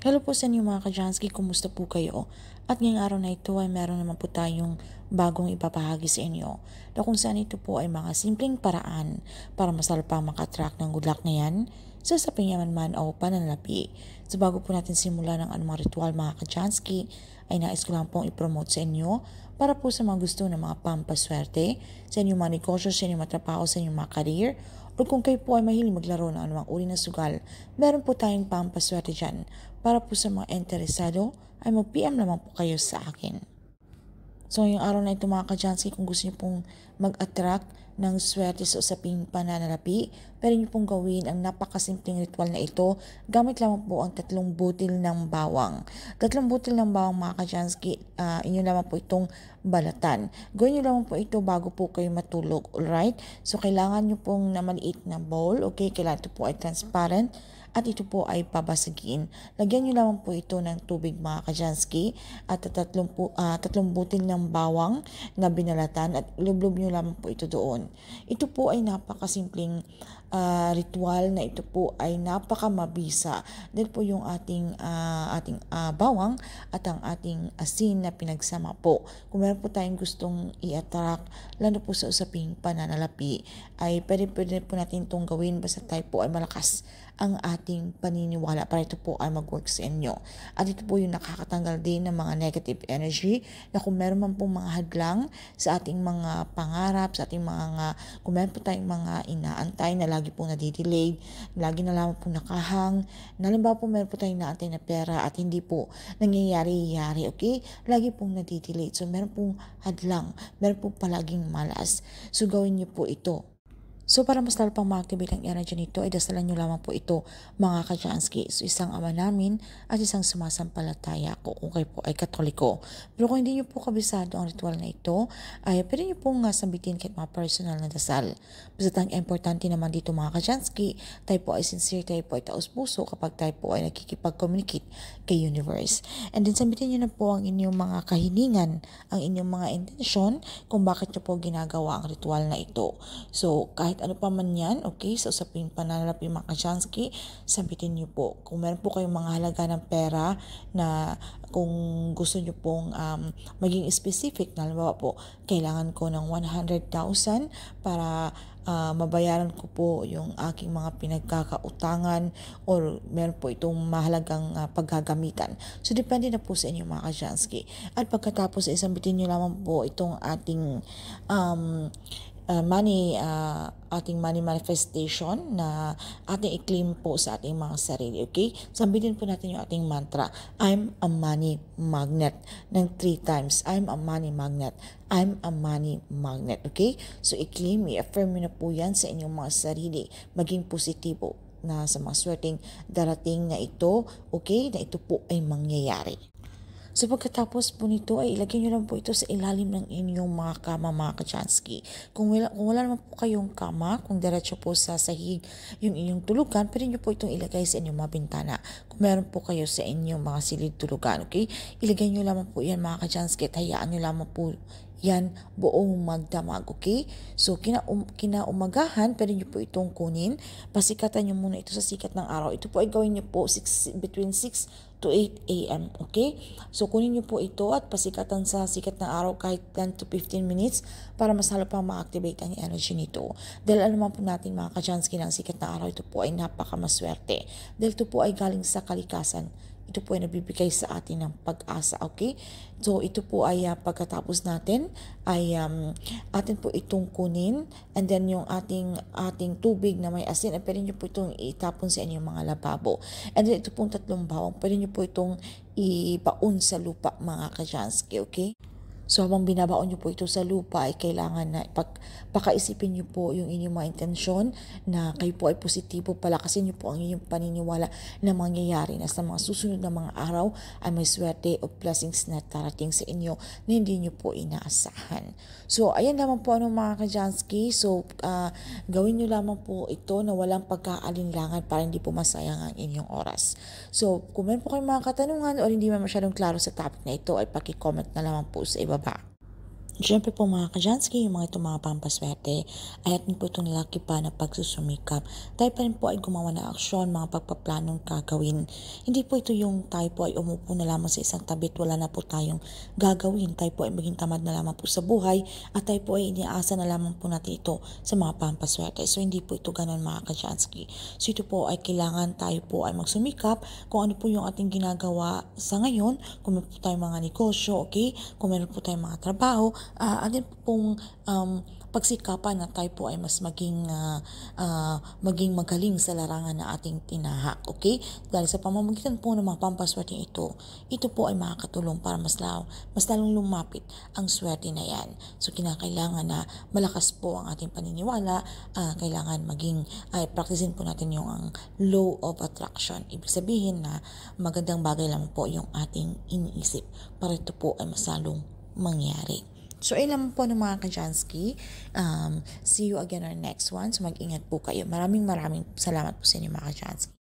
Hello po sa inyo mga ka-Jansky, kumusta po kayo? At ngayong araw na ito ay meron naman po tayong bagong ipapahagi sa inyo na kung saan ito po ay mga simpleng paraan para masalpang makatrack ng good luck na yan sa saping yaman man o pananalapi. So bago po natin simulan ng anumang ritual mga ka-Jansky, ay nais ko lang pong ipromote sa inyo para po sa mga gusto ng mga pampaswerte, sa inyong mga negosyo, sa inyong mga trabaho, sa inyong mga career, o kung kayo po ay mahilig maglaro ng anumang uri ng sugal, meron po tayong pampaswerte dyan. Para po sa mga interesado, ay mag-PM naman po kayo sa akin. So, yung araw na ito mga ka-Jansky, kung gusto niyo pong mag-attract ng swerte sa usaping pananalapi, pwede niyo pong gawin ang napakasimpleng ritual na ito gamit lamang po ang 3 butil ng bawang. 3 butil ng bawang mga ka-Jansky, inyo lamang po itong balatan. Gawin niyo lamang po ito bago po kayo matulog, alright? So, kailangan niyo pong na maliit na bowl, okay? Kailangan ito po ay transparent at ito po ay pabasagin. Lagyan nyo lamang po ito ng tubig mga ka-Jansky at 3 butil ng bawang na binalatan at ilublob nyo lamang po ito doon. Ito po ay napakasimpleng ritual na ito po ay napakamabisa dahil po yung ating bawang at ang ating asin na pinagsama po. Kung meron po tayong gustong i-attract lalo po sa usaping pananalapi ay pwede po natin itong gawin basta tayo po ay malakas ang ating paniniwala para ito po ay mag-work sa inyo. At ito po yung nakakatanggal din ng mga negative energy na kung meron man pong mga hadlang sa ating mga pangarap, sa ating mga, kung meron po tayong mga inaantay na lagi pong nadidelayed, lagi na lamang pong nakahang, nalimbawa po meron po tayong inaantay na pera at hindi po nangyayari-yari, okay? Lagi pong nadidelayed. So meron pong hadlang, meron pong palaging malas. So gawin niyo po ito. So para mas lalo pang ma-activate ang energy nito, ay dasalan nyo lamang po ito mga ka-Jansky. So isang ama namin at isang sumasampalataya ko kung kayo po ay katoliko. Pero kung hindi nyo po kabisado ang ritual na ito, ay pwede nyo pong sambitin kahit mga personal na dasal. Basta ang importante naman dito mga ka-Jansky, tayo po ay sincere, tayo po ay taos-puso kapag tayo po ay nakikipag-communicate kay universe. And then sambitin nyo na po ang inyong mga kahilingan, ang inyong mga intensyon kung bakit nyo po ginagawa ang ritual na ito. So kahit ano pa man yan, okay, sa usaping pananalapi mga ka-Jansky, sabitin niyo po. Kung meron po kayong mga halaga ng pera na kung gusto niyo pong maging specific, halimbawa po, kailangan ko ng 100,000 para mabayaran ko po yung aking mga pinagkakautangan or meron po itong mahalagang paggagamitan. So, depende na po sa inyo mga ka-Jansky. At pagkatapos, isambitin nyo lamang po itong ating ating money manifestation na ating i-claim po sa ating mga sarili, okay? Sambitin po natin yung ating mantra, I'm a money magnet, ng 3 times. I'm a money magnet. I'm a money magnet, okay? So i-claim, i-affirm na po yan sa inyong mga sarili. Maging positibo na sa mga swerteng darating na ito, okay? Na ito po ay mangyayari. So pagkatapos po nito ay ilagay nyo lang po ito sa ilalim ng inyong mga kama mga ka-Jansky. Kung wala naman po kayong kama, kung diretso po sa sahig yung inyong tulugan, pwede nyo po itong ilagay sa inyong mga bintana. Kung meron po kayo sa inyong mga silid tulugan, okay? Ilagay nyo lamang po yan mga ka-Jansky at hayaan nyo lamang po yan buong magdamag, okay? So, kinaumagahan, pwede nyo po itong kunin. Pasikatan nyo muna ito sa sikat ng araw. Ito po ay gawin nyo po between 6 to 8 a.m., okay? So, kunin nyo po ito at pasikatan sa sikat ng araw kahit 10 to 15 minutes para mas lalo pang ma-activate ang energy nito. Dahil alam po natin mga ka-Jansky ng sikat ng araw, ito po ay napakamaswerte. Dahil ito po ay galing sa kalikasan. Ito po ay nabibigay sa atin ng pag-asa, okay? So, ito po ay pagkatapos natin ay atin po itong kunin and then yung ating tubig na may asin, ay pwede nyo po itong itapon sa inyong mga lababo. And then ito pong 3 bawang, pwede nyo po itong ibaon sa lupa mga ka-Jansky, okay? So habang binabaon nyo po ito sa lupa ay kailangan na pakaisipin nyo po yung inyong mga intensyon na kayo po ay positibo, palakasin nyo po ang inyong paniniwala na mangyayari na sa mga susunod na mga araw ay may swerte o blessings na tarating sa inyo na hindi nyo po inaasahan. So ayan lamang po mga ka-Jansky. So gawin nyo lamang po ito na walang pagkaalinlangan para hindi po masayang ang inyong oras. So kung meron po kayong mga katanungan o hindi man masyadong klaro sa topic na ito ay paki-comment na lamang po sa ibaba. Siyempre po mga Kajansky, yung mga ito mga pampaswerte ay atin po itong laki pa na pagsusumikap. Tayo pa rin po ay gumawa ng aksyon, mga pagpaplanong gagawin. Hindi po ito yung tayo po ay umupo na lamang sa isang tabit, wala na po tayong gagawin. Tayo po ay maging tamad na lamang po sa buhay at tayo po ay iniaasa na lamang po natin ito sa mga pampaswerte. So hindi po ito ganun mga Kajansky. So ito po ay kailangan tayo po ay magsumikap kung ano po yung ating ginagawa sa ngayon, kung meron po tayong mga negosyo, okay? Kung meron po tayong mga trabaho, atin pong pagsikapan na tayo po ay mas maging magaling sa larangan na ating tinahak, okay? Dahil sa pamamagitan po ng mga pampaswerte ito po ay makakatulong para mas lalong lumapit ang swerte na yan. So kinakailangan na malakas po ang ating paniniwala, kailangan practicein po natin yung ang law of attraction. Ibig sabihin na magandang bagay lang po yung ating iniisip para ito po ay masalong mangyari. So, ilan po ng mga Kajansky. See you again on our next one. So, mag-ingat po kayo. Maraming salamat po sa inyo mga Kajansky.